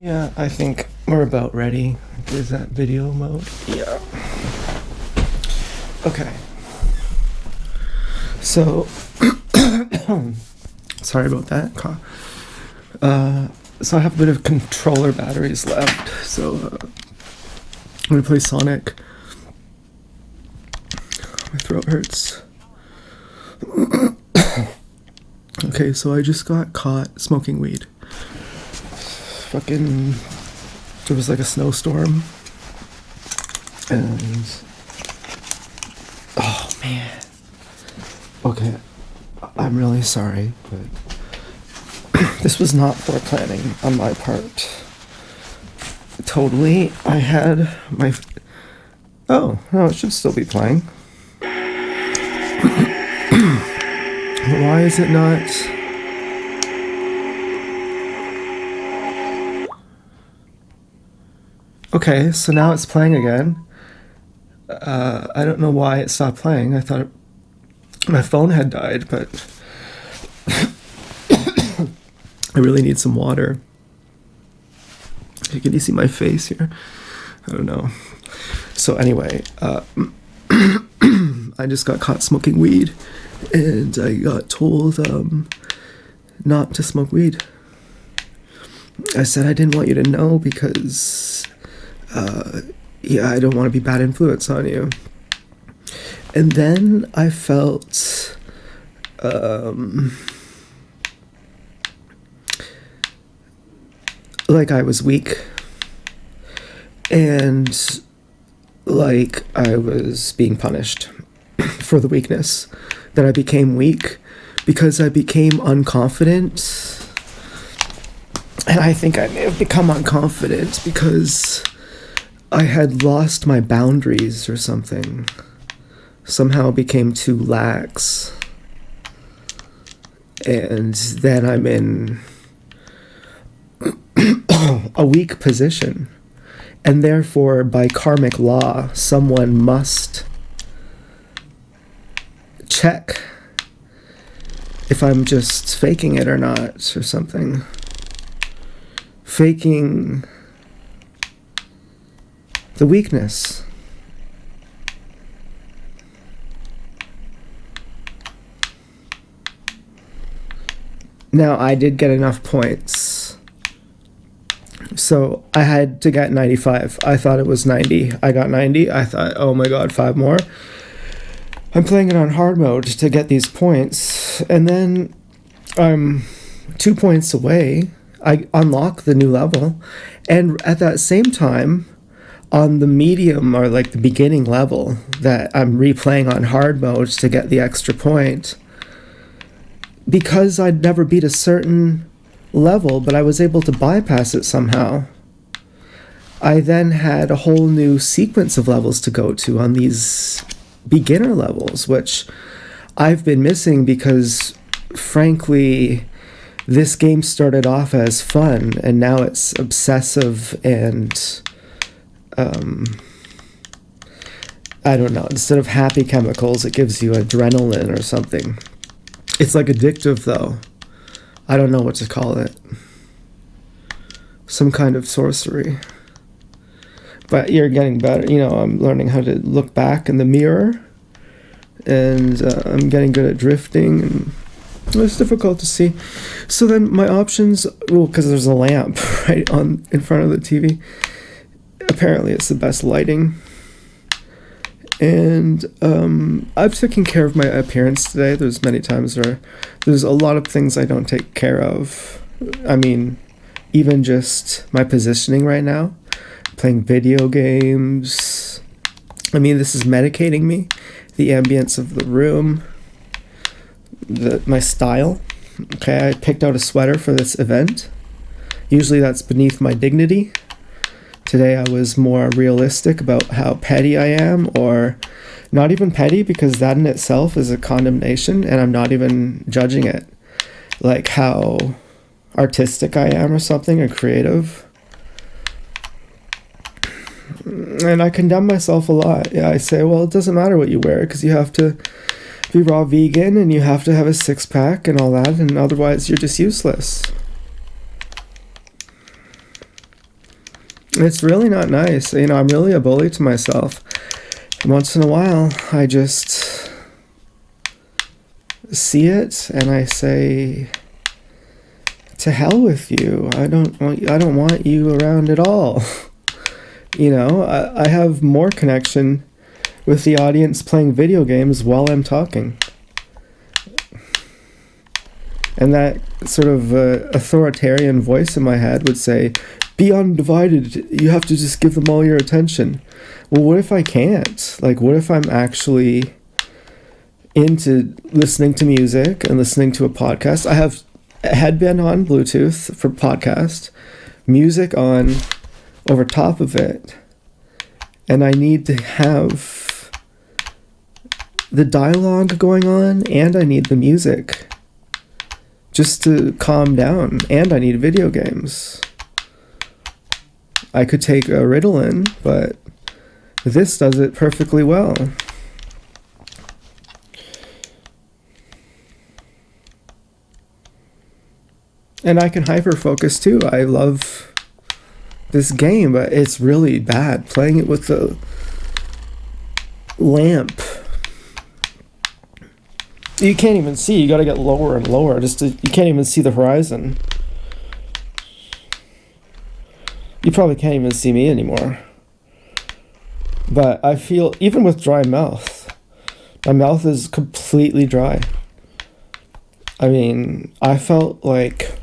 Yeah, I think we're about ready. Is that video mode? Yeah. Okay. So, sorry about that. So I have a bit of controller batteries left. So I'm gonna play Sonic. My throat hurts. Okay, so I just got caught smoking weed. Fucking, there was like a snowstorm, and oh man. Okay, I'm really sorry, but this was not planning on my part. Totally, I had my. Oh no, it should still be playing. Why is it not? Okay, so now it's playing again. I don't know why it stopped playing. I thought my phone had died, but I really need some water. Can you see my face here? I don't know. So anyway, I just got caught smoking weed, and I got told not to smoke weed. I said I didn't want you to know because yeah, I don't want to be bad influence on you. And then I felt like I was weak, and like I was being punished for the weakness, that I became weak because I became unconfident. And I think I may have become unconfident because I had lost my boundaries or something. Somehow became too lax. And then I'm in a weak position. And therefore, by karmic law, someone must check if I'm just faking it or not, or something. Faking the weakness. Now, I did get enough points. So I had to get 95. I thought it was 90. I got 90. I thought, oh my god, 5 more. I'm playing it on hard mode to get these points. And then I'm 2 points away. I unlock the new level. And at that same time, on the medium or like the beginning level that I'm replaying on hard mode to get the extra point, because I'd never beat a certain level, but I was able to bypass it somehow, I then had a whole new sequence of levels to go to on these beginner levels, which I've been missing because, frankly, this game started off as fun and now it's obsessive and I don't know, instead of happy chemicals it gives you adrenaline or something. It's like addictive though. I don't know what to call it. Some kind of sorcery. But you're getting better. You know, I'm learning how to look back in the mirror. And I'm getting good at drifting. And it's difficult to see. So then my options... Well, because there's a lamp right on in front of the TV. Apparently it's the best lighting. And I've taken care of my appearance today. There's many times where there's a lot of things I don't take care of. I mean, even just my positioning right now. Playing video games. I mean, this is medicating me. The ambience of the room. My style. Okay, I picked out a sweater for this event. Usually that's beneath my dignity. Today I was more realistic about how petty I am, or not even petty, because that in itself is a condemnation and I'm not even judging it. Like how artistic I am or something, or creative. And I condemn myself a lot. Yeah, I say, well, it doesn't matter what you wear because you have to be raw vegan and you have to have a 6-pack and all that, and otherwise you're just useless. It's really not nice. You know, I'm really a bully to myself. And once in a while, I just see it and I say, to hell with you. I don't want you around at all. You know, I have more connection with the audience playing video games while I'm talking. And that sort of authoritarian voice in my head would say, be undivided. You have to just give them all your attention. Well, what if I can't? Like, what if I'm actually into listening to music and listening to a podcast? I have a headband on Bluetooth for podcast, music on over top of it, and I need to have the dialogue going on, and I need the music just to calm down, and I need video games. I could take a Ritalin, but this does it perfectly well. And I can hyper-focus too. I love this game, but it's really bad playing it with the lamp. You can't even see. You gotta get lower and lower. You can't even see the horizon. You probably can't even see me anymore. But I feel, even with dry mouth, my mouth is completely dry. I mean, I felt like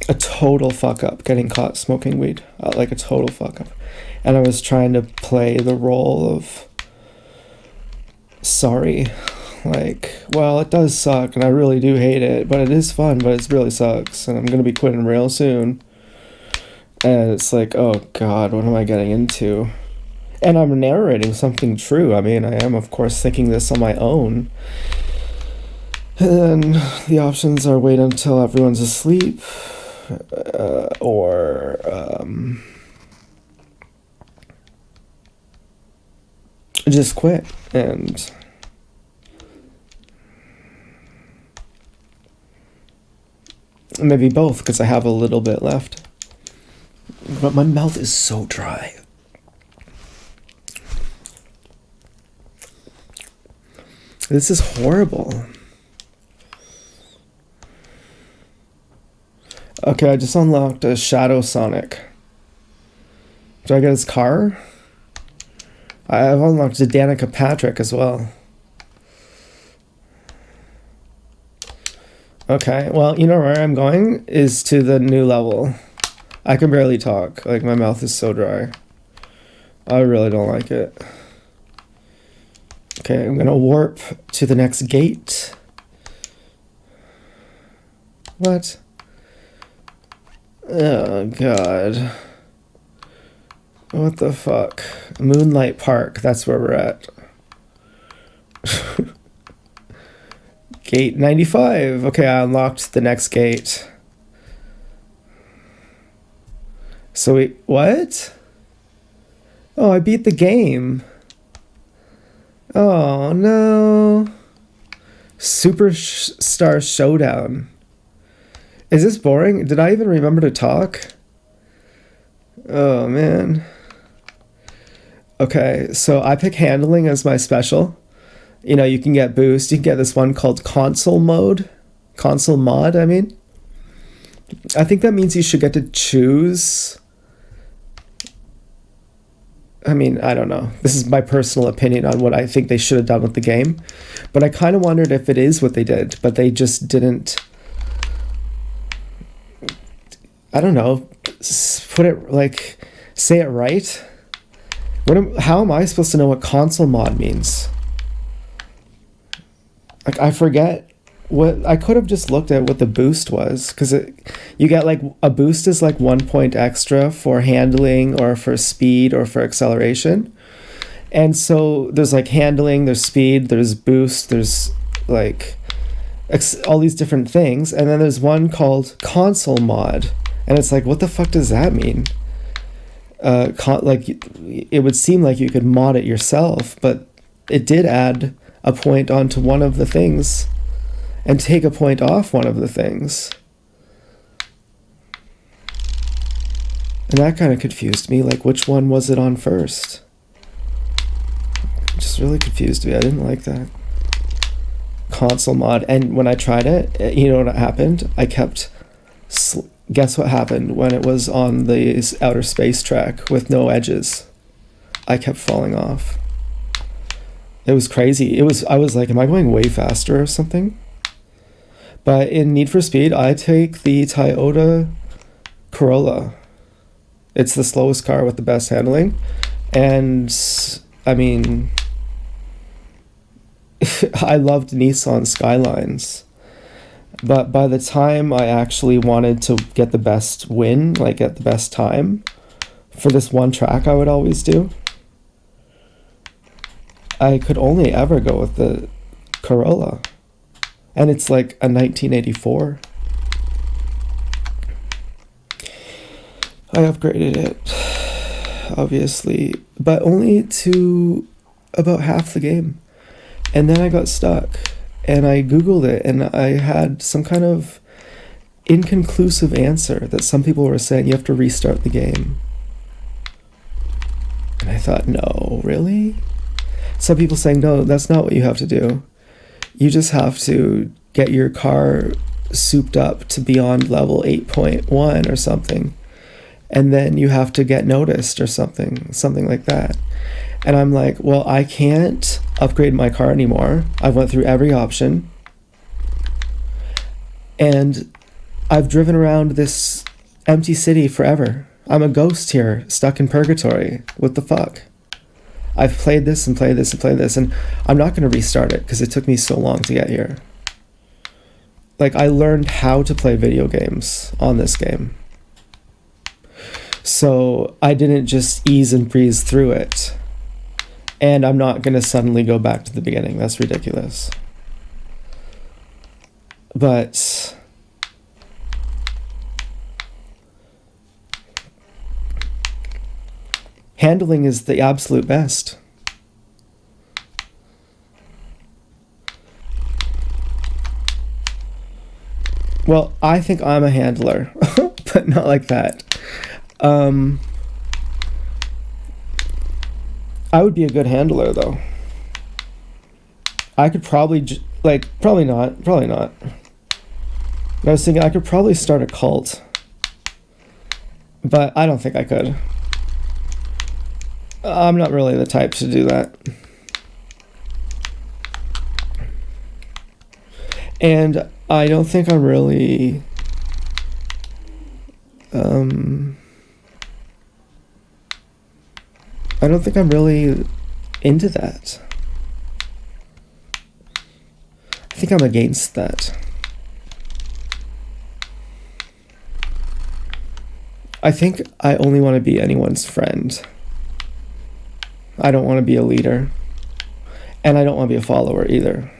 a total fuck up getting caught smoking weed. Like a total fuck up. And I was trying to play the role of sorry. Like, well, it does suck and I really do hate it, but it is fun, but it really sucks. And I'm going to be quitting real soon. And it's like, oh God, what am I getting into? And I'm narrating something true. I mean, I am, of course, thinking this on my own. And the options are wait until everyone's asleep, or just quit. And maybe both, because I have a little bit left. But my mouth is so dry. This is horrible. Okay, I just unlocked a Shadow Sonic. Do I get his car? I've unlocked a Danica Patrick as well. Okay, well, you know where I'm going is to the new level. I can barely talk. Like, my mouth is so dry. I really don't like it. Okay, I'm gonna warp to the next gate. What? Oh, God. What the fuck? Moonlight Park, that's where we're at. Gate 95. Okay, I unlocked the next gate. So what? Oh, I beat the game. Oh, no. Superstar Showdown. Is this boring? Did I even remember to talk? Oh, man. Okay, so I pick handling as my special. You know, you can get boost. You can get this one called console mode. Console mod, I mean. I think that means you should get to choose. I mean, I don't know. This is my personal opinion on what I think they should have done with the game. But I kind of wondered if it is what they did, but they just didn't. I don't know. Put it like, say it right. How am I supposed to know what console mod means? Like, I forget what I could have just looked at what the boost was, because you get like a boost is like 1 point extra for handling or for speed or for acceleration. And so there's like handling, there's speed, there's boost, there's like all these different things. And then there's one called console mod. And it's like, what the fuck does that mean? Like, it would seem like you could mod it yourself, but it did add a point onto one of the things and take a point off one of the things. And that kind of confused me. Like, which one was it on first? It just really confused me. I didn't like that. Console mod. And when I tried it, you know what happened? I kept... Guess what happened when it was on the outer space track with no edges? I kept falling off. It was crazy. I was like, am I going way faster or something? But in Need for Speed, I take the Toyota Corolla. It's the slowest car with the best handling. And, I mean, I loved Nissan Skylines. But by the time I actually wanted to get the best win, like get the best time, for this one track I would always do, I could only ever go with the Corolla. And it's like a 1984. I upgraded it, obviously, but only to about half the game. And then I got stuck. And I Googled it, and I had some kind of inconclusive answer that some people were saying you have to restart the game. And I thought, no, really? Some people saying, no, that's not what you have to do. You just have to get your car souped up to beyond level 8.1 or something. And then you have to get noticed or something like that. And I'm like, well, I can't upgrade my car anymore. I've went through every option. And I've driven around this empty city forever. I'm a ghost here, stuck in purgatory. What the fuck? I've played this and played this and played this, and I'm not going to restart it because it took me so long to get here. Like, I learned how to play video games on this game. So I didn't just ease and breeze through it. And I'm not going to suddenly go back to the beginning. That's ridiculous. But handling is the absolute best. Well, I think I'm a handler, but not like that. I would be a good handler, though. I could probably, probably not. I was thinking I could probably start a cult. But I don't think I could. I'm not really the type to do that. And I don't think I'm really... I don't think I'm really into that. I think I'm against that. I think I only want to be anyone's friend. I don't want to be a leader. And I don't want to be a follower either.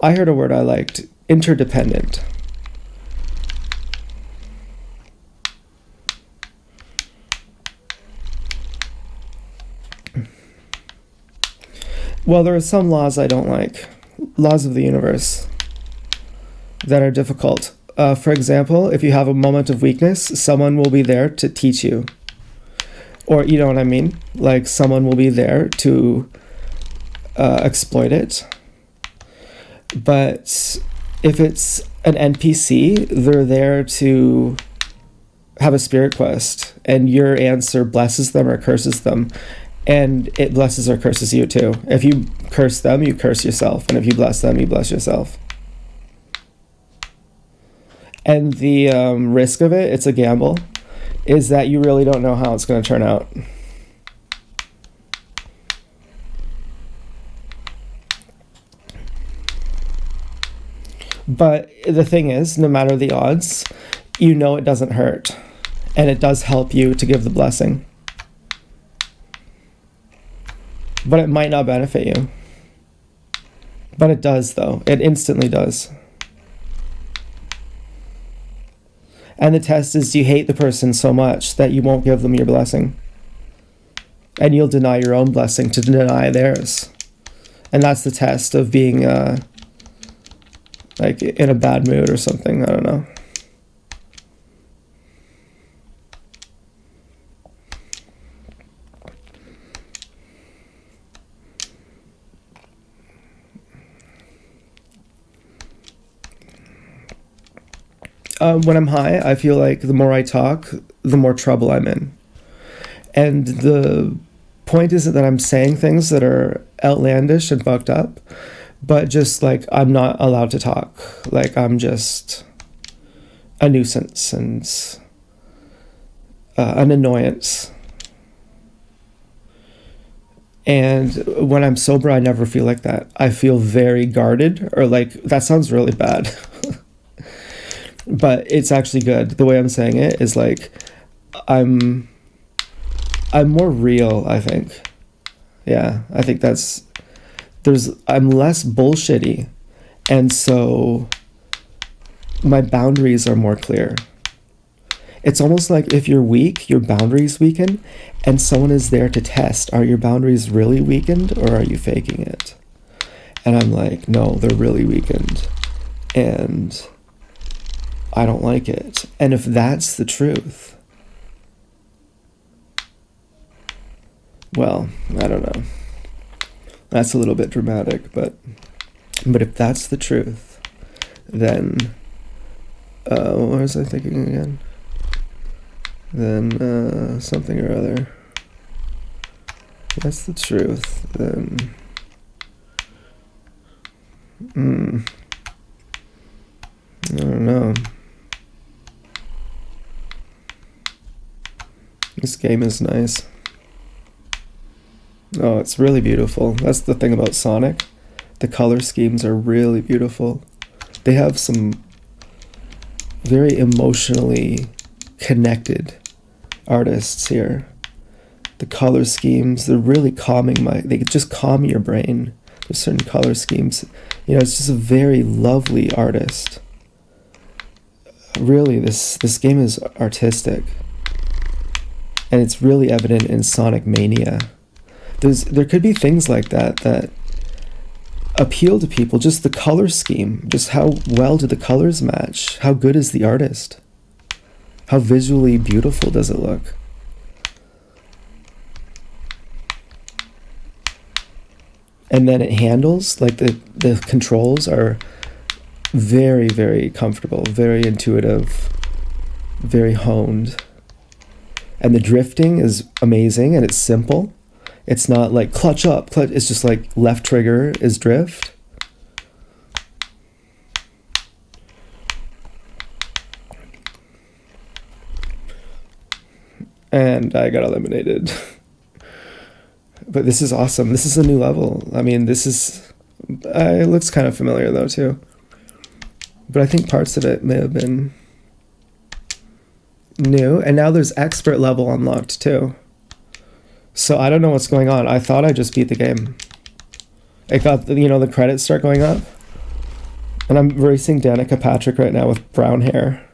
I heard a word I liked, interdependent. Well, there are some laws I don't like. Laws of the universe that are difficult. For example, if you have a moment of weakness, someone will be there to teach you. Or, you know what I mean? Like, someone will be there to exploit it. But if it's an NPC, they're there to have a spirit quest, and your answer blesses them or curses them. And it blesses or curses you too. If you curse them, you curse yourself. And if you bless them, you bless yourself. And the risk of it, it's a gamble, is that you really don't know how it's going to turn out. But the thing is, no matter the odds, you know it doesn't hurt. And it does help you to give the blessing. But it might not benefit you. But it does, though. It instantly does. And the test is, do you hate the person so much that you won't give them your blessing? And you'll deny your own blessing to deny theirs. And that's the test of being, like, in a bad mood or something. I don't know. When I'm high, I feel like the more I talk, the more trouble I'm in. And the point isn't that I'm saying things that are outlandish and fucked up, but just like I'm not allowed to talk. Like I'm just a nuisance and an annoyance. And when I'm sober, I never feel like that. I feel very guarded, or like, that sounds really bad. But it's actually good. The way I'm saying it is like, I'm more real, I think. Yeah, I think I'm less bullshitty. And so my boundaries are more clear. It's almost like if you're weak, your boundaries weaken, and someone is there to test, are your boundaries really weakened or are you faking it? And I'm like, no, they're really weakened. And I don't like it. And if that's the truth, well, I don't know. That's a little bit dramatic, but if that's the truth, then what was I thinking again? Then something or other. If that's the truth, then I don't know. This game is nice. Oh, it's really beautiful. That's the thing about Sonic. The color schemes are really beautiful. They have some very emotionally connected artists here. The color schemes, they're really calming they just calm your brain. There's certain color schemes. It's just a very lovely artist. Really, this game is artistic. And it's really evident in Sonic Mania. There could be things like that appeal to people, just the color scheme, just how well do the colors match? How good is the artist? How visually beautiful does it look? And then it handles, like the controls are very, very comfortable, very intuitive, very honed. And the drifting is amazing and it's simple. It's not like clutch up, it's just like left trigger is drift. And I got eliminated. But this is awesome. This is a new level. I mean, it looks kind of familiar though too. But I think parts of it may have been new. And now there's expert level unlocked too. So I don't know what's going on. I thought I just beat the game. It got, the credits start going up. And I'm racing Danica Patrick right now with brown hair.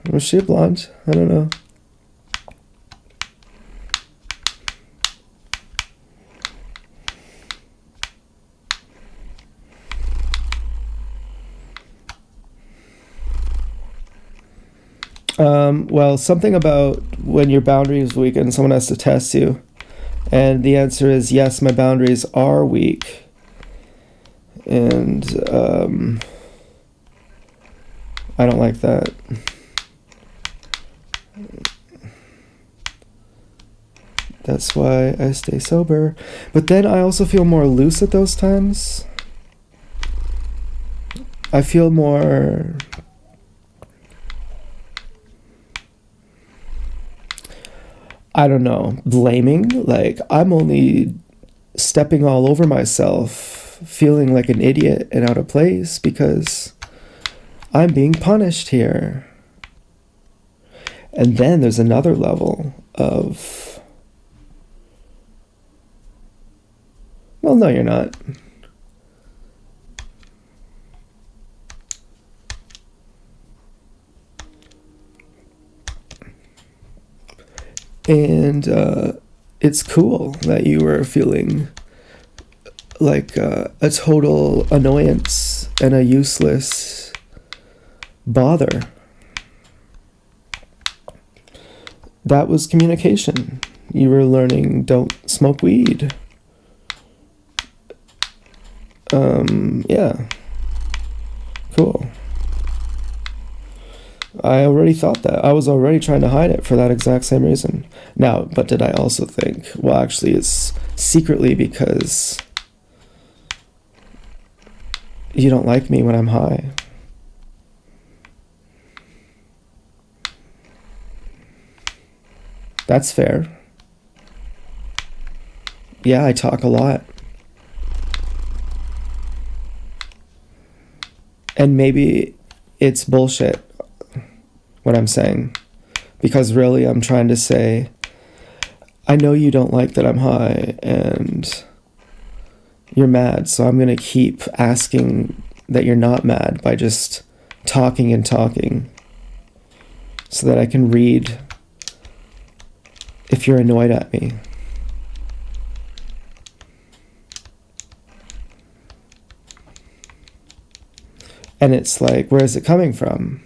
Was she a blonde? I don't know. Well, something about when your boundaries weaken, someone has to test you. And the answer is yes, my boundaries are weak. And I don't like that. That's why I stay sober. But then I also feel more loose at those times. I feel more... I don't know, blaming. Like, I'm only stepping all over myself, feeling like an idiot and out of place because I'm being punished here. And then there's another level of... Well, no, you're not. And it's cool that you were feeling like a total annoyance and a useless bother. That was communication. You were learning don't smoke weed. Yeah. Cool. I already thought that. I was already trying to hide it for that exact same reason. Now, but did I also think, well, actually, it's secretly because you don't like me when I'm high. That's fair. Yeah, I talk a lot. And maybe it's bullshit what I'm saying. Because really, I'm trying to say, I know you don't like that I'm high and you're mad, so I'm going to keep asking that you're not mad by just talking and talking so that I can read if you're annoyed at me. And it's like, where is it coming from?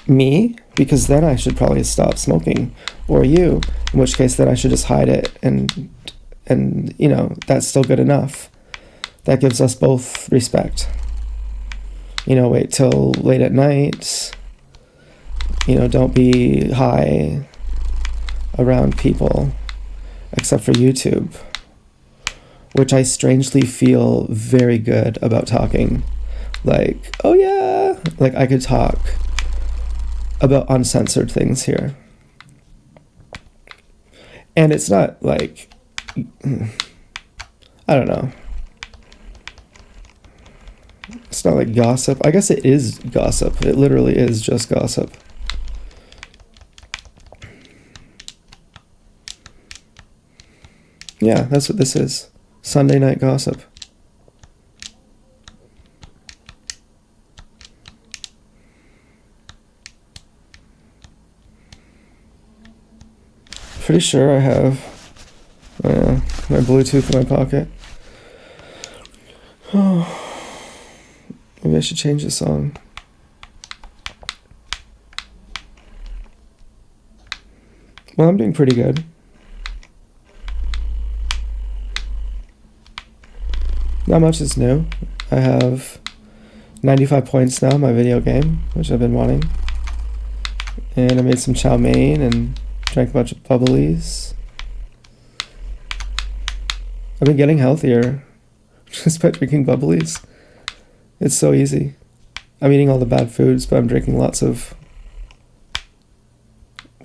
Me? Because then I should probably stop smoking. Or you, in which case then I should just hide it and you know, that's still good enough. That gives us both respect. You know, wait till late at night. You know, don't be high around people, except for YouTube, which I strangely feel very good about talking. Like, oh yeah, like I could talk about uncensored things here. And it's not like, I don't know. It's not like gossip. I guess it is gossip. It literally is just gossip. Yeah, that's what this is. Sunday night gossip. Pretty sure I have my Bluetooth in my pocket. Oh, maybe I should change the song. Well, I'm doing pretty good. Not much is new. I have 95 points now in my video game, which I've been wanting. And I made some chow mein and drank a bunch of bubblies. I've been getting healthier just by drinking bubblies. It's so easy. I'm eating all the bad foods, but I'm drinking lots of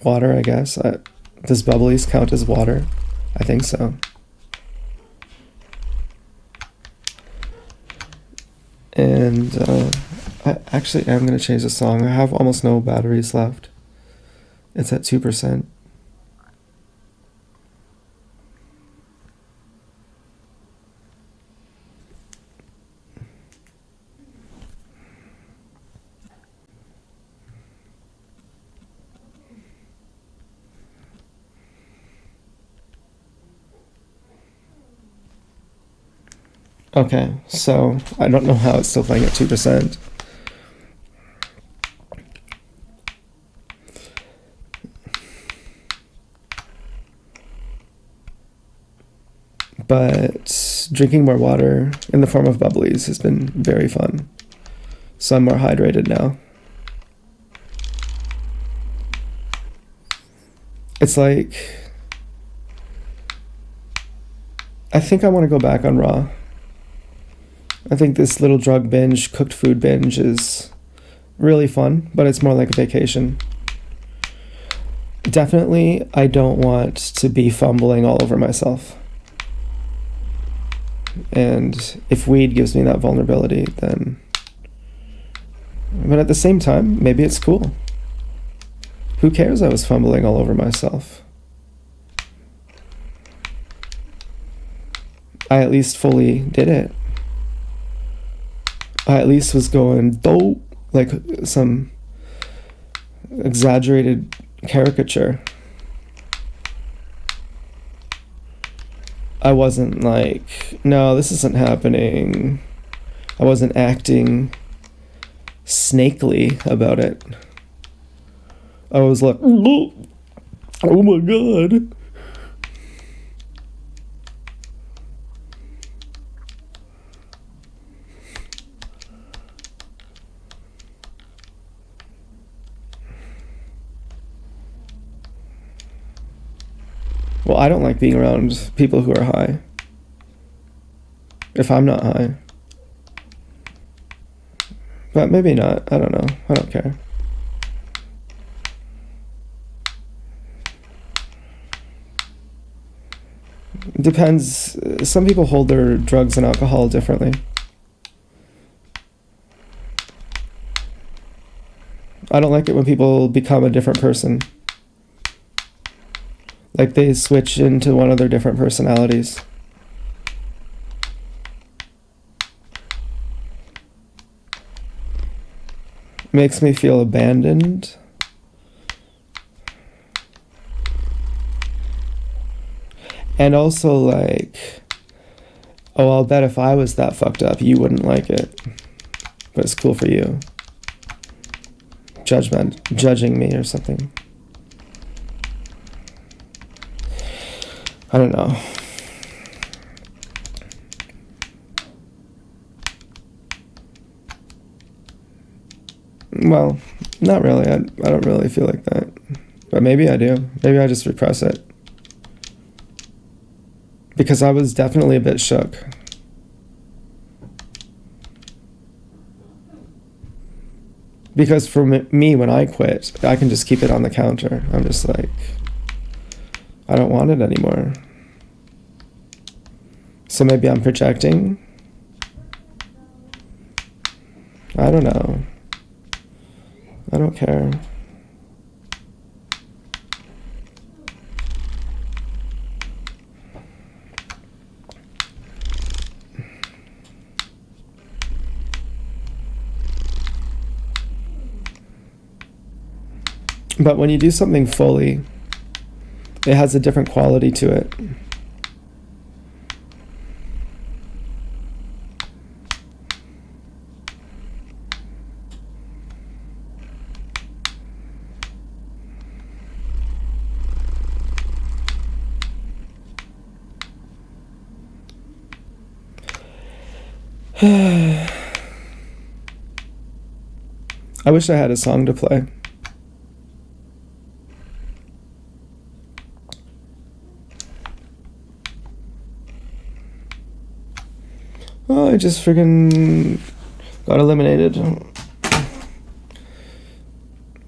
water, I guess. Does bubblies count as water? I think so. And I actually am going to change the song. I have almost no batteries left. It's at 2%. Okay, so I don't know how it's still playing at 2%. But drinking more water in the form of bubblies has been very fun. So I'm more hydrated now. It's like, I think I want to go back on raw. I think this little drug binge, cooked food binge is really fun, but it's more like a vacation. Definitely, I don't want to be fumbling all over myself. And if weed gives me that vulnerability, then... But at the same time, maybe it's cool. Who cares I was fumbling all over myself? I at least fully did it. I at least was going dope, like some exaggerated caricature. I wasn't like, no, this isn't happening. I wasn't acting snakely about it. I was like, oh my God. Well, I don't like being around people who are high. If I'm not high. But maybe not. I don't know. I don't care. Depends. Some people hold their drugs and alcohol differently. I don't like it when people become a different person. Like they switch into one of their different personalities. Makes me feel abandoned. And also like, oh, I'll bet if I was that fucked up, you wouldn't like it. But it's cool for you. Judging me or something. I don't know. Well, not really. I don't really feel like that. But maybe I do. Maybe I just repress it. Because I was definitely a bit shook. Because for me, when I quit, I can just keep it on the counter. I'm just like, I don't want it anymore. So maybe I'm projecting. I don't know. I don't care. But when you do something fully, it has a different quality to it. I wish I had a song to play. Oh, I just friggin' got eliminated.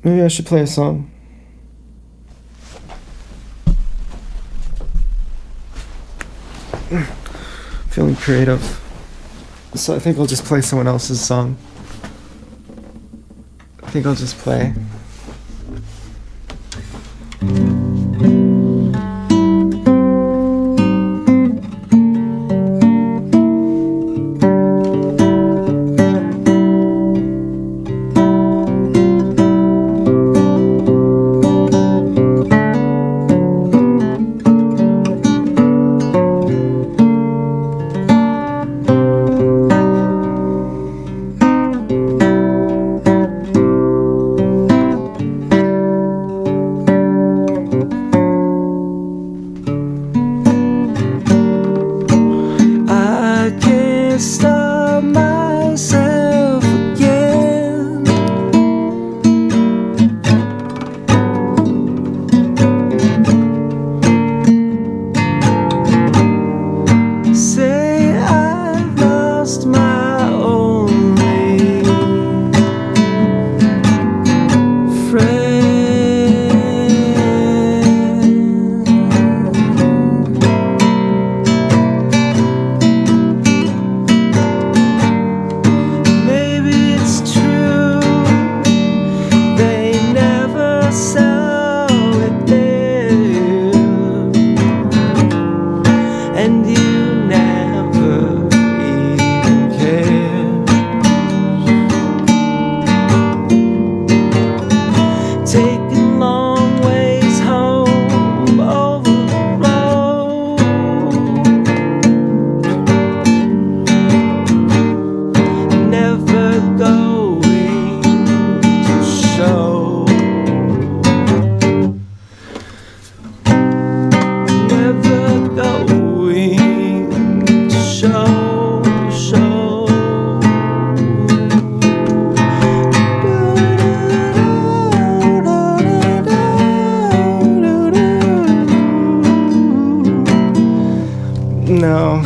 Maybe I should play a song. Feeling creative. So I think I'll just play someone else's song. I think I'll just play. Stop myself again. Say I've lost my only friend. And you never even cared. Taking long ways home over the road, never going to show. Never going No.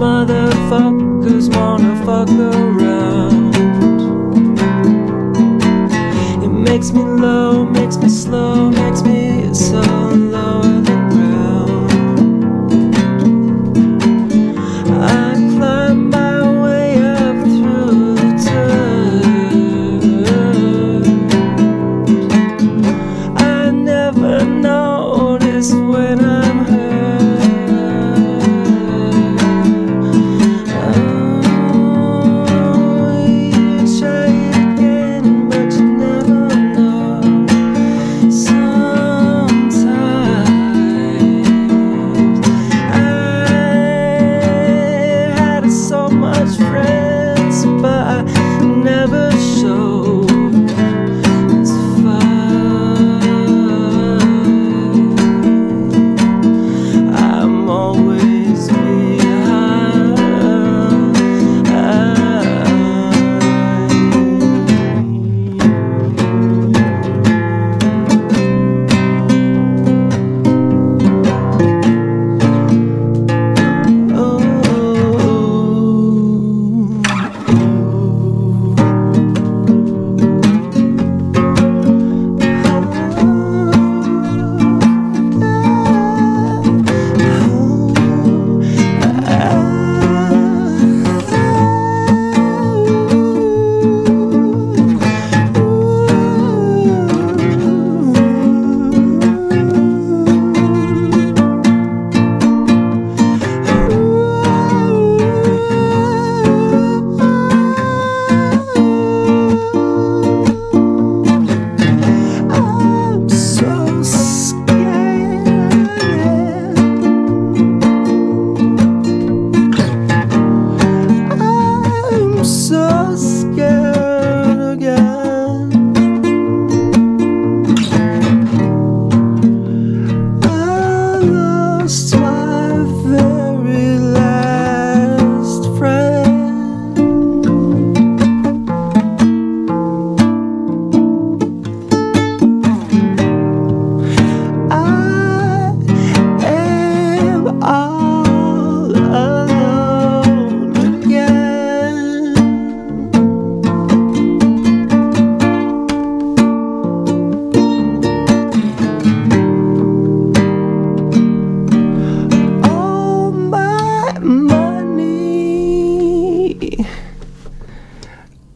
Motherfuckers wanna fuck around. It makes me low, makes me slow, makes me so low on the ground. I climb my way up through the dirt. I never notice when I'm hurt.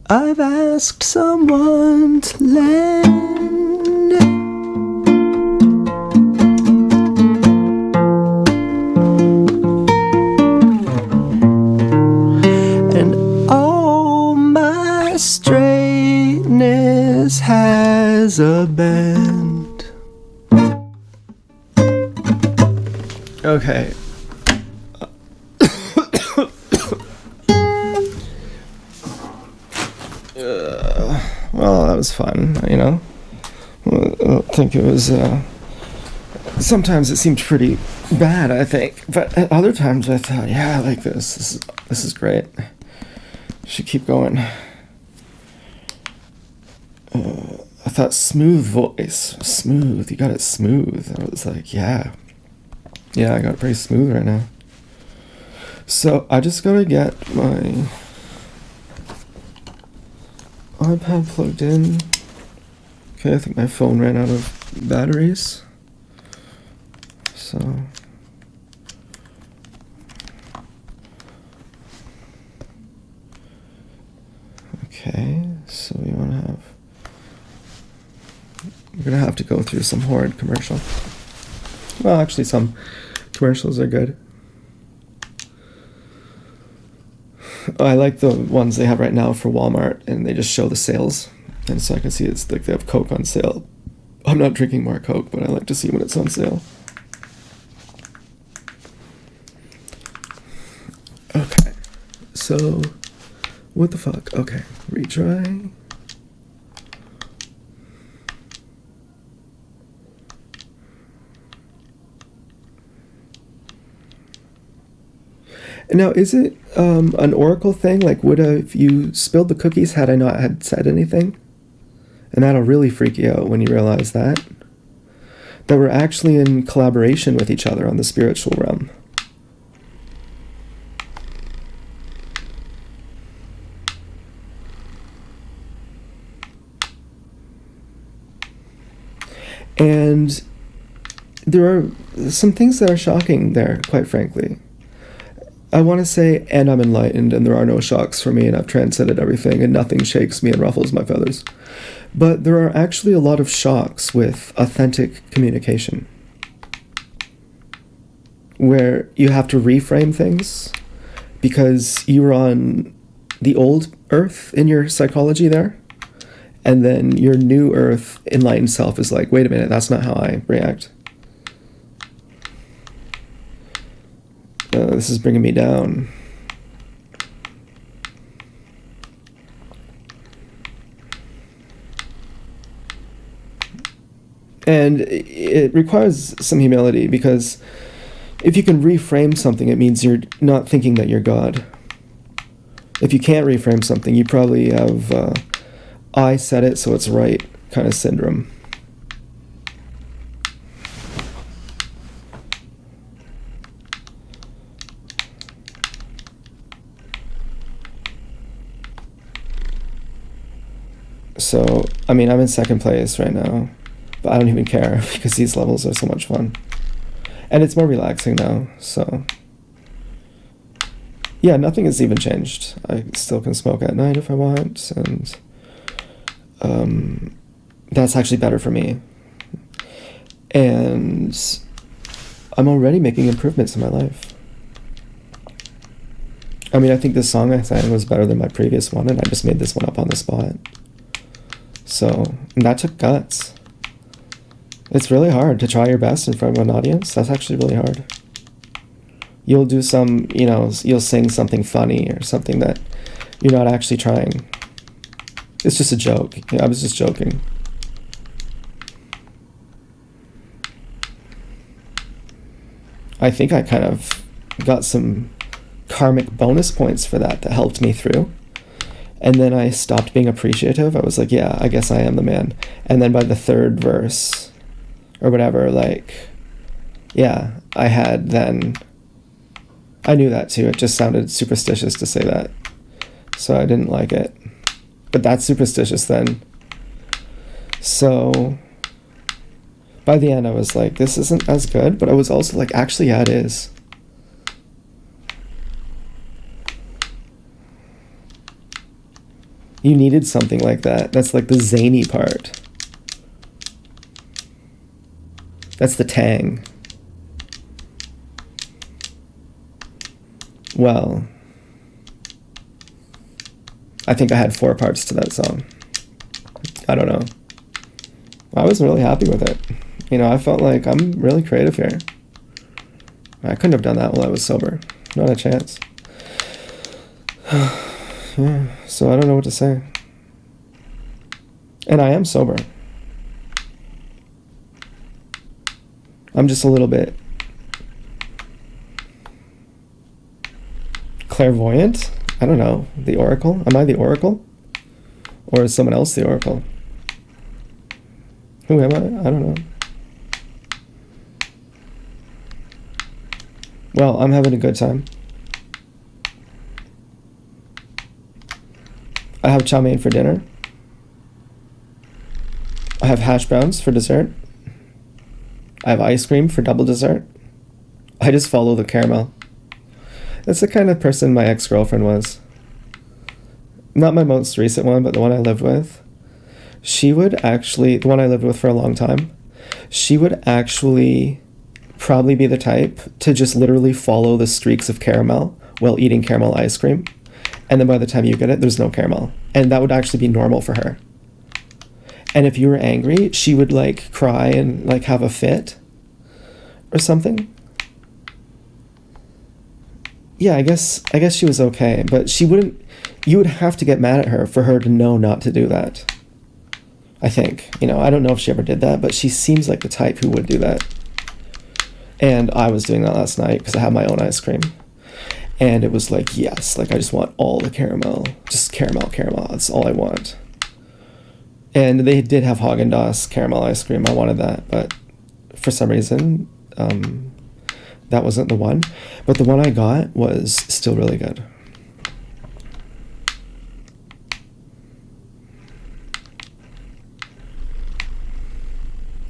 I've asked someone to lend. And oh, my straightness has a bend. Okay. Well, that was fun, you know. I don't think it was, sometimes it seemed pretty bad, I think. But at other times I thought, yeah, I like this. This is great. Should keep going. I thought smooth voice. Smooth. You got it smooth. I was like, yeah. Yeah, I got it pretty smooth right now. So I just gotta get my iPad plugged in. Okay, I think my phone ran out of batteries. So gonna have to go through some horrid commercial. Well, actually, some commercials are good. I like the ones they have right now for Walmart, and they just show the sales, and so I can see it's like they have Coke on sale. I'm not drinking more Coke, but I like to see when it's on sale. Okay, so what the fuck? Okay, retry. Now, is it an oracle thing? Like, would have you spilled the cookies had I not had said anything? And that'll really freak you out when you realize that we're actually in collaboration with each other on the spiritual realm. And there are some things that are shocking there, quite frankly. I want to say, and I'm enlightened, and there are no shocks for me, and I've transcended everything, and nothing shakes me and ruffles my feathers. But there are actually a lot of shocks with authentic communication, where you have to reframe things because you were on the old earth in your psychology there, and then your new earth enlightened self is like, wait a minute, that's not how I react. This is bringing me down. And it requires some humility, because if you can reframe something, it means you're not thinking that you're God. If you can't reframe something, you probably have I said it, so it's right kind of syndrome. So, I mean, I'm in second place right now, but I don't even care because these levels are so much fun. And it's more relaxing now, so. Yeah, nothing has even changed. I still can smoke at night if I want, and that's actually better for me. And I'm already making improvements in my life. I mean, I think this song I sang was better than my previous one, and I just made this one up on the spot. So, and that took guts. It's really hard to try your best in front of an audience. That's actually really hard. You'll do some, you'll sing something funny or something that you're not actually trying. It's just a joke. I was just joking. I think I kind of got some karmic bonus points for that helped me through. And then I stopped being appreciative. I was like, yeah, I guess I am the man. And then by the third verse or whatever, like, yeah, I knew that too. It just sounded superstitious to say that. So I didn't like it. But that's superstitious then. So by the end I was like, this isn't as good. But I was also like, actually, yeah, it is. You needed something like that. That's like the zany part. That's the tang. Well, I think I had 4 parts to that song. I don't know. I was really happy with it. I felt like I'm really creative here. I couldn't have done that while I was sober. Not a chance. Yeah, so I don't know what to say. And I am sober. I'm just a little bit clairvoyant. I don't know. The Oracle? Am I the Oracle? Or is someone else the Oracle? Who am I? I don't know. Well, I'm having a good time. I have chow mein for dinner. I have hash browns for dessert. I have ice cream for double dessert. I just follow the caramel. That's the kind of person my ex-girlfriend was. Not my most recent one, but the one I lived with. She would actually, the one I lived with for a long time, she would actually probably be the type to just literally follow the streaks of caramel while eating caramel ice cream. And then by the time you get it, there's no caramel. And that would actually be normal for her. And if you were angry, she would like cry and like have a fit or something. Yeah, I guess she was okay, but she wouldn't, you would have to get mad at her for her to know not to do that. I think, you know, I don't know if she ever did that, but she seems like the type who would do that. And I was doing that last night because I had my own ice cream. And it was like, yes, like I just want all the caramel, just caramel, that's all I want. And they did have Haagen-Dazs caramel ice cream. I wanted that, but for some reason, that wasn't the one. But the one I got was still really good.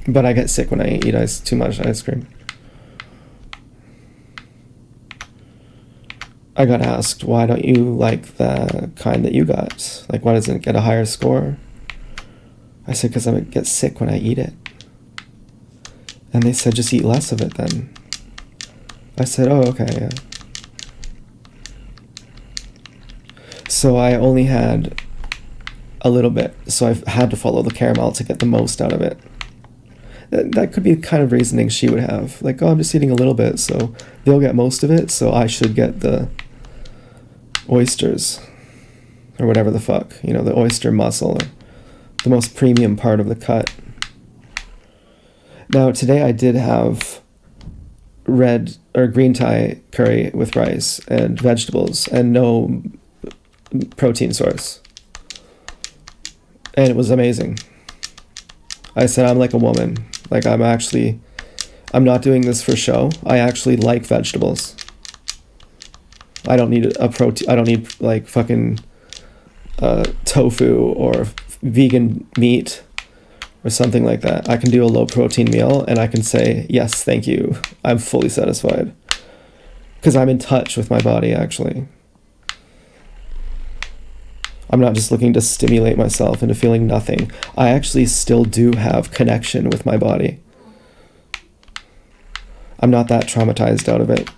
But I get sick when I eat too much ice cream. I got asked, why don't you like the kind that you got? Like, why doesn't it get a higher score? I said, because I get sick when I eat it. And they said, just eat less of it then. I said, oh, okay, yeah. So I only had a little bit, so I had to follow the caramel to get the most out of it. That could be the kind of reasoning she would have. Like, oh, I'm just eating a little bit, so they'll get most of it, so I should get the oysters. Or whatever the fuck. You know, the oyster muscle. Or the most premium part of the cut. Now, today I did have red or green Thai curry with rice and vegetables and no protein source. And it was amazing. I said, I'm like a woman. Like, I'm not doing this for show. I actually like vegetables. I don't need a protein. I don't need like fucking tofu or vegan meat or something like that. I can do a low protein meal and I can say, yes, thank you. I'm fully satisfied. Because I'm in touch with my body, actually. I'm not just looking to stimulate myself into feeling nothing. I actually still do have connection with my body. I'm not that traumatized out of it.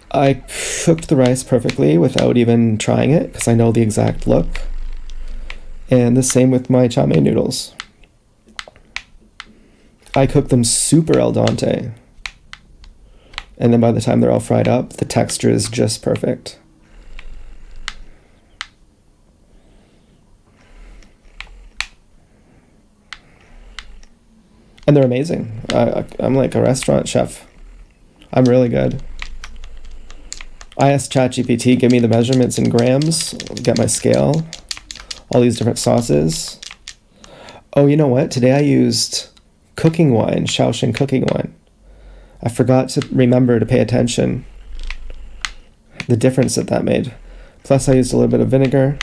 I cooked the rice perfectly without even trying it because I know the exact look. And the same with my chow mein noodles. I cook them super al dente. And then by the time they're all fried up, the texture is just perfect. And they're amazing. I'm like a restaurant chef. I'm really good. I asked ChatGPT, give me the measurements in grams, get my scale, all these different sauces. Oh, you know what? Today I used cooking wine, Shaoxing cooking wine. I forgot to remember to pay attention. The difference that made. Plus I used a little bit of vinegar.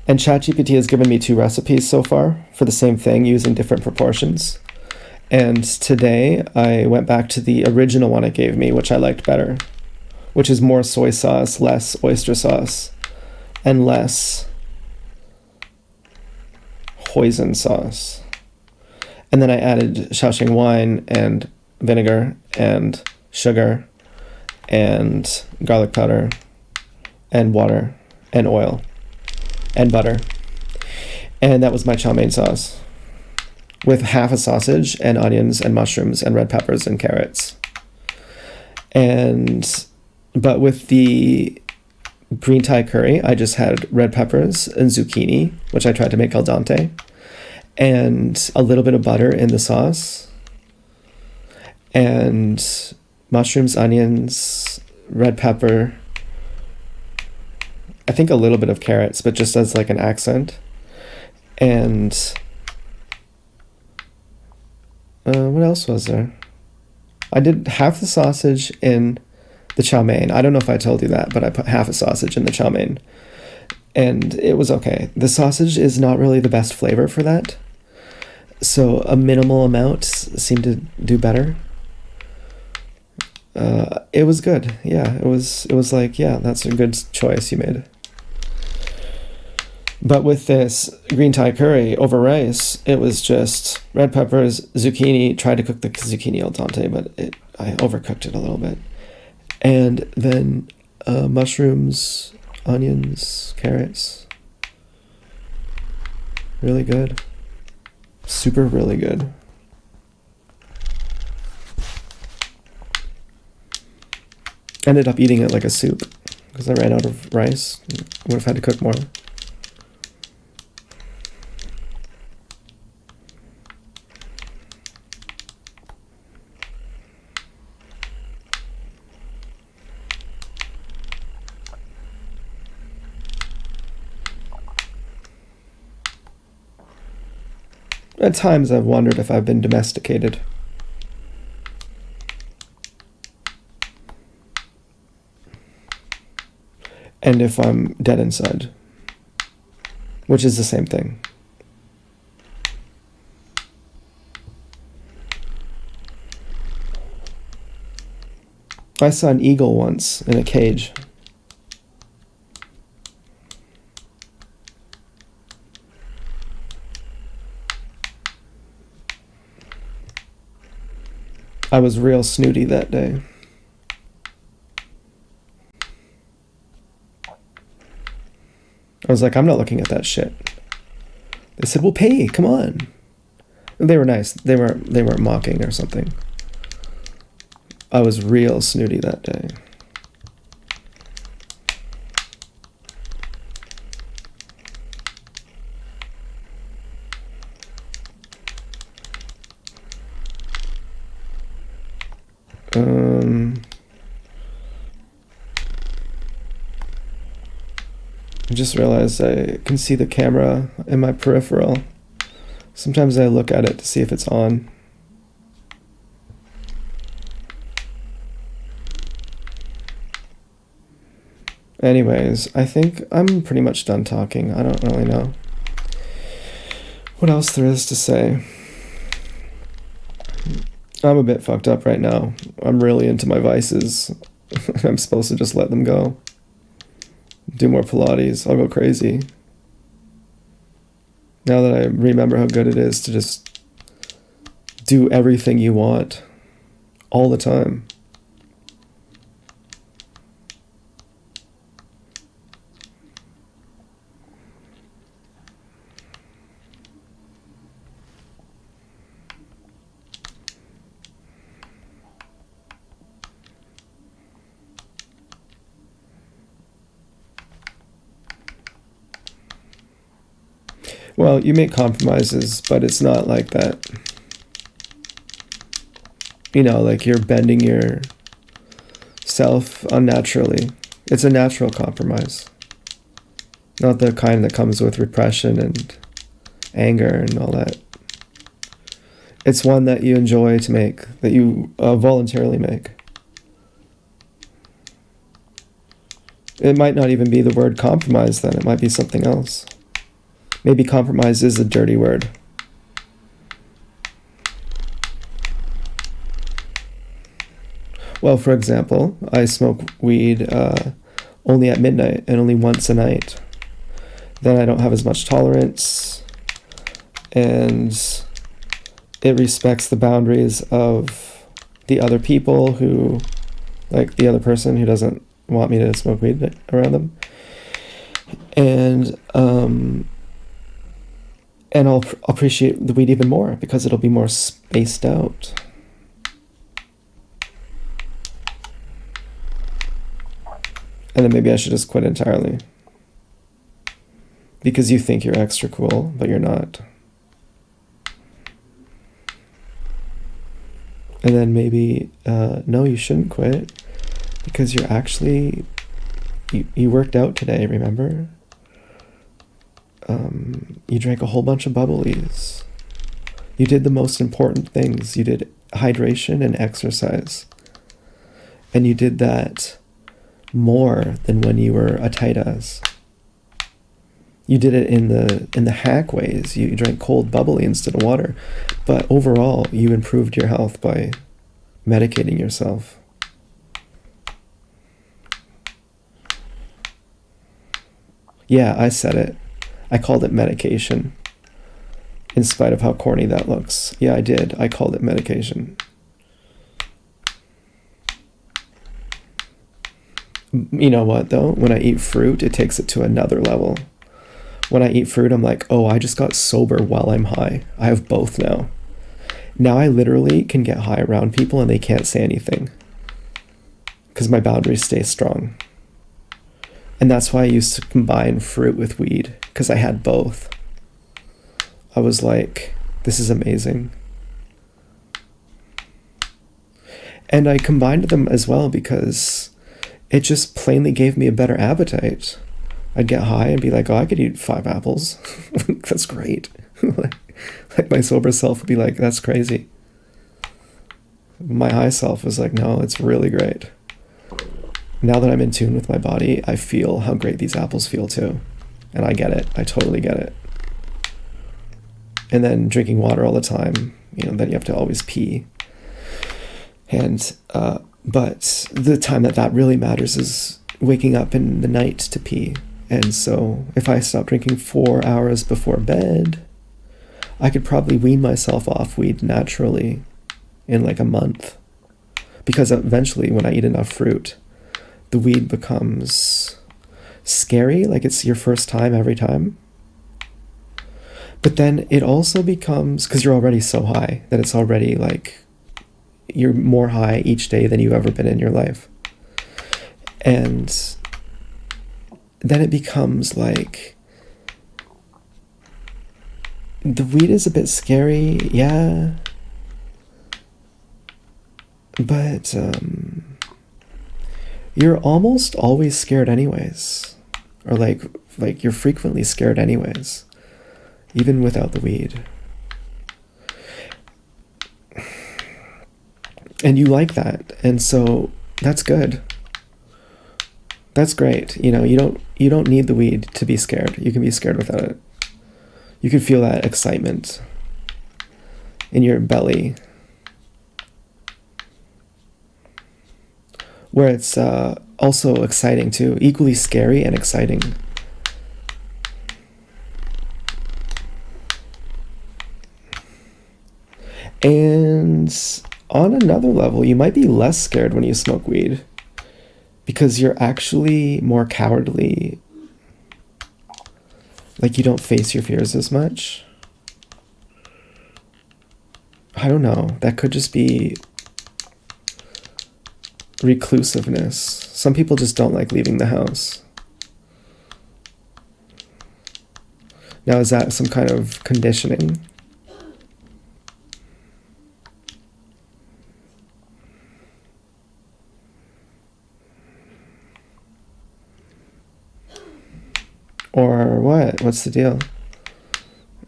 And ChatGPT has given me 2 recipes so far for the same thing using different proportions. And today I went back to the original one it gave me, which I liked better, which is more soy sauce, less oyster sauce, and less hoisin sauce. And then I added Shaoxing wine and vinegar and sugar and garlic powder and water and oil and butter. And that was my chow mein sauce with half a sausage and onions and mushrooms and red peppers and carrots. But with the green Thai curry, I just had red peppers and zucchini, which I tried to make al dente, and a little bit of butter in the sauce, and mushrooms, onions, red pepper, I think a little bit of carrots, but just as like an accent. And what else was there? I did half the sausage in the chow mein. I don't know if I told you that, but I put half a sausage in the chow mein. And it was okay. The sausage is not really the best flavor for that. So a minimal amount seemed to do better. It was good. Yeah, it was like, yeah, that's a good choice you made. But with this green Thai curry over rice, it was just red peppers, zucchini. Tried to cook the zucchini al dente, but I overcooked it a little bit. And then mushrooms, onions, carrots. Really good. Super really good. Ended up eating it like a soup because I ran out of rice. Would have had to cook more. At times I've wondered if I've been domesticated. And if I'm dead inside. Which is the same thing. I saw an eagle once in a cage. I was real snooty that day. I was like, I'm not looking at that shit. They said, well, pay, come on. And they were nice. They weren't mocking or something. I was real snooty that day. I just realized I can see the camera in my peripheral. Sometimes I look at it to see if it's on. Anyways, I think I'm pretty much done talking. I don't really know what else there is to say. I'm a bit fucked up right now. I'm really into my vices. I'm supposed to just let them go. Do more Pilates. I'll go crazy. Now that I remember how good it is to just do everything you want all the time. Well, you make compromises, but it's not like that. You know, like you're bending yourself unnaturally. It's a natural compromise. Not the kind that comes with repression and anger and all that. It's one that you enjoy to make, that you voluntarily make. It might not even be the word compromise then. It might be something else. Maybe compromise is a dirty word. Well, for example, I smoke weed only at midnight and only once a night. Then I don't have as much tolerance, and it respects the boundaries of the other people who, like the other person who doesn't want me to smoke weed around them. And I'll appreciate the weed even more because it'll be more spaced out. And then maybe I should just quit entirely. Because you think you're extra cool, but you're not. And then maybe, no, you shouldn't quit. Because you're actually, you worked out today, remember? You drank a whole bunch of bubblies. You did the most important things. You did hydration and exercise. And you did that more than when you were a tight ass. You did it in the hack ways. You drank cold bubbly instead of water. But overall, you improved your health by medicating yourself. Yeah, I said it. I called it medication. In spite of how corny that looks. Yeah, I did. I called it medication. You know what, though? When I eat fruit, it takes it to another level. When I eat fruit, I'm like, oh, I just got sober while I'm high. I have both now. Now I literally can get high around people and they can't say anything. Because my boundaries stay strong. And that's why I used to combine fruit with weed. Because I had both. I was like, this is amazing. And I combined them as well because it just plainly gave me a better appetite. I'd get high and be like, oh, I could eat 5 apples. That's great. like my sober self would be like, that's crazy. My high self was like, no, it's really great. Now that I'm in tune with my body, I feel how great these apples feel too. And I get it. I totally get it. And then drinking water all the time, then you have to always pee. And, but the time that really matters is waking up in the night to pee. And so if I stop drinking 4 hours before bed, I could probably wean myself off weed naturally in like a month. Because eventually when I eat enough fruit, the weed becomes scary, like it's your first time every time. But then it also becomes, because you're already so high, that it's already like, you're more high each day than you've ever been in your life. And then it becomes like, the weed is a bit scary, yeah. But you're almost always scared anyways. Or like you're frequently scared anyways. Even without the weed. And you like that. And so that's good. That's great. You don't need the weed to be scared. You can be scared without it. You can feel that excitement in your belly. Where it's also exciting too. Equally scary and exciting. And on another level, you might be less scared when you smoke weed because you're actually more cowardly. Like you don't face your fears as much. I don't know. That could just be reclusiveness. Some people just don't like leaving the house. Now, is that some kind of conditioning? Or what? What's the deal?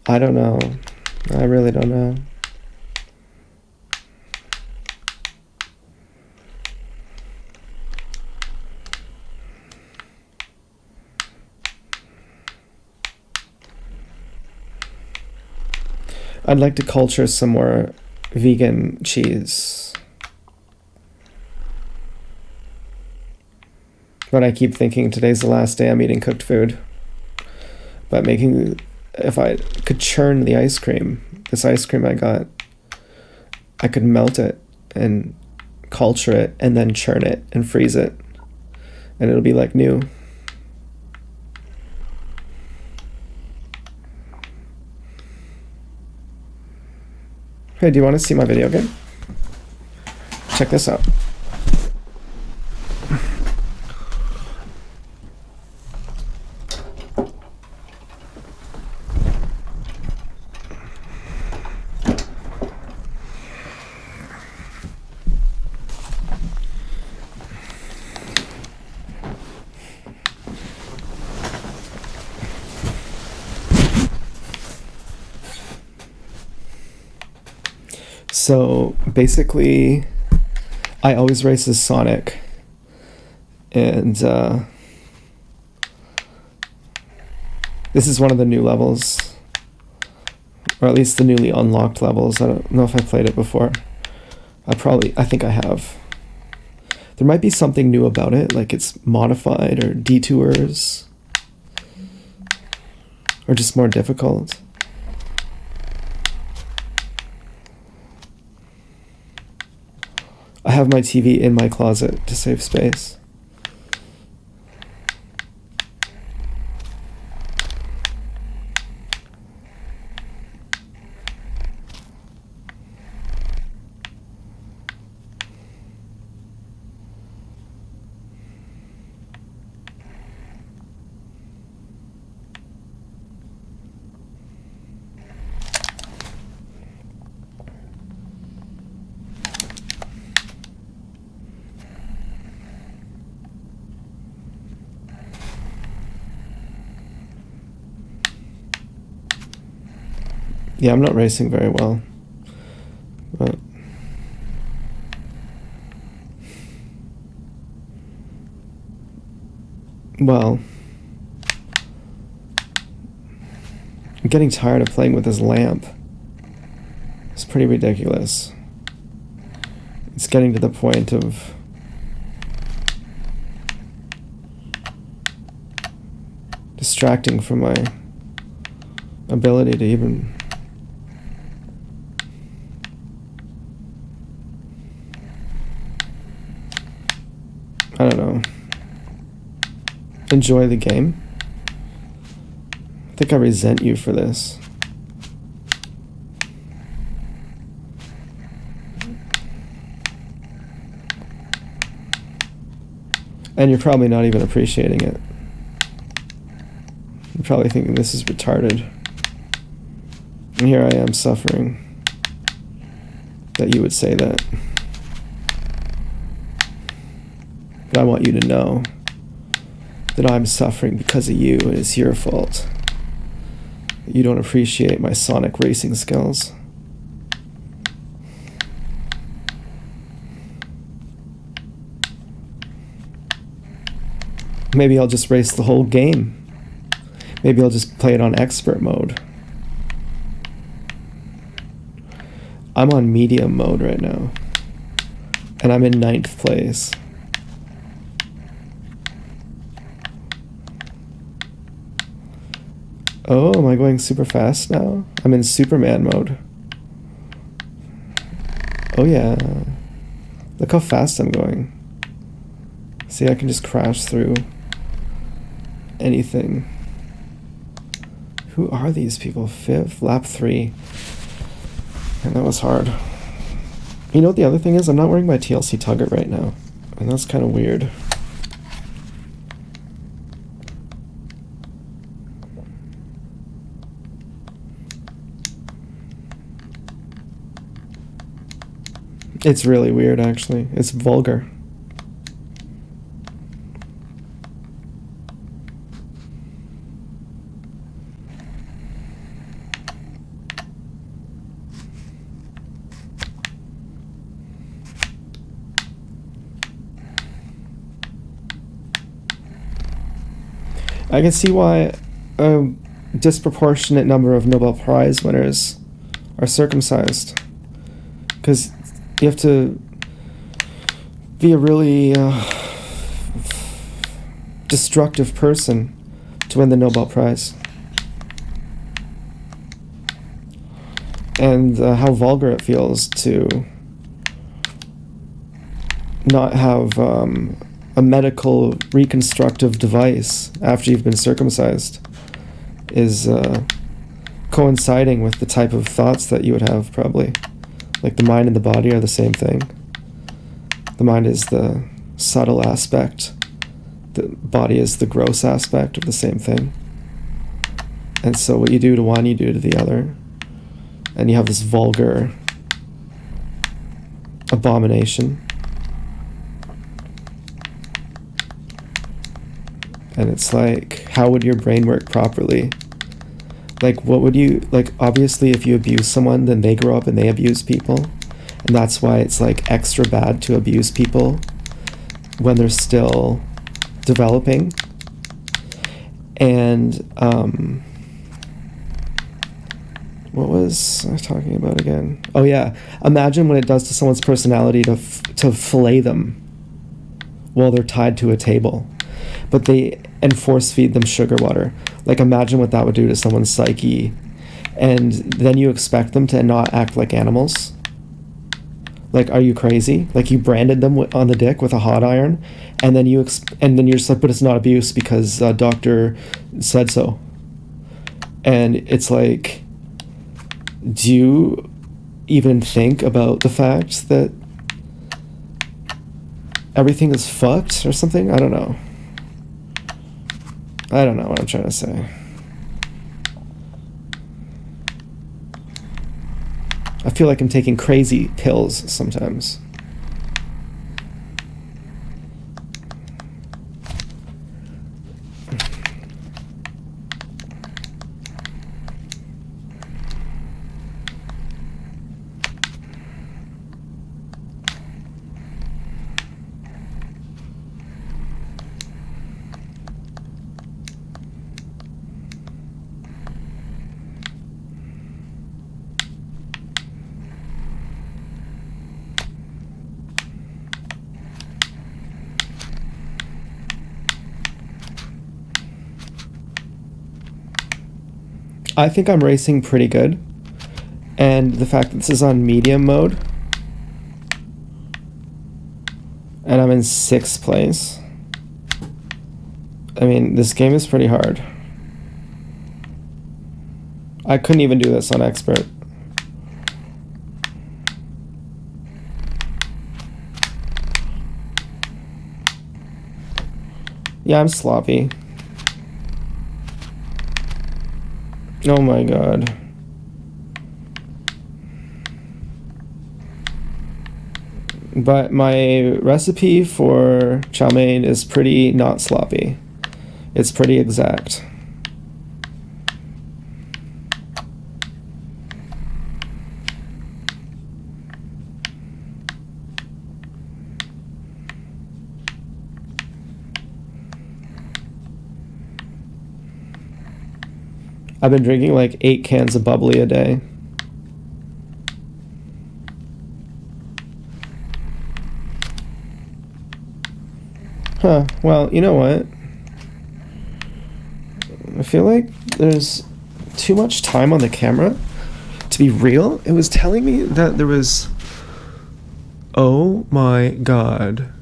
I don't know. I really don't know. I'd like to culture some more vegan cheese. But I keep thinking today's the last day I'm eating cooked food. But if I could churn the ice cream, this ice cream I got, I could melt it and culture it and then churn it and freeze it. And it'll be like new. Hey, do you want to see my video game? Check this out. So basically, I always race as Sonic, and This is one of the new levels, or at least the newly unlocked levels. I don't know if I played it before. I think I have. There might be something new about it, like it's modified or detours, or just more difficult. I have my TV in my closet to save space. Yeah, I'm not racing very well. But well, I'm getting tired of playing with this lamp. It's pretty ridiculous. It's getting to the point of distracting from my ability to even I don't know, enjoy the game. I think I resent you for this. And you're probably not even appreciating it. You're probably thinking this is retarded. And here I am suffering that you would say that. But I want you to know that I'm suffering because of you, and it's your fault. That you don't appreciate my Sonic racing skills. Maybe I'll just race the whole game. Maybe I'll just play it on expert mode. I'm on medium mode right now, and I'm in 9th place. Oh, am I going super fast now? I'm in Superman mode. Oh yeah. Look how fast I'm going. See, I can just crash through anything. Who are these people? 5th, lap 3. And that was hard. You know what the other thing is? I'm not wearing my TLC Tugget right now. And that's kind of weird. It's really weird, actually. It's vulgar. I can see why a disproportionate number of Nobel Prize winners are circumcised. Because you have to be a really destructive person to win the Nobel Prize. And how vulgar it feels to not have a medical reconstructive device after you've been circumcised is coinciding with the type of thoughts that you would have, probably. Like the mind and the body are the same thing. The mind is the subtle aspect. The body is the gross aspect of the same thing. And so what you do to one, you do to the other. And you have this vulgar abomination. And it's like, how would your brain work properly? Like, what would you, like, obviously if you abuse someone, then they grow up and they abuse people. And that's why it's, like, extra bad to abuse people when they're still developing. And what was I talking about again? Oh yeah, imagine what it does to someone's personality to fillet them while they're tied to a table, but and force feed them sugar water. Like, imagine what that would do to someone's psyche. And then you expect them to not act like animals. Like, are you crazy? Like, you branded them on the dick with a hot iron, and then you're just like, but it's not abuse because doctor said so. And it's like, do you even think about the fact that everything is fucked or something? I don't know. I don't know what I'm trying to say. I feel like I'm taking crazy pills sometimes. I think I'm racing pretty good, and the fact that this is on medium mode and I'm in 6th place, I mean, this game is pretty hard. I couldn't even do this on expert. Yeah, I'm sloppy. Oh my god. But my recipe for chow mein is pretty not sloppy. It's pretty exact. I've been drinking like 8 cans of bubbly a day. Huh, well, you know what? I feel like there's too much time on the camera to be real. It was telling me that there was... Oh my god.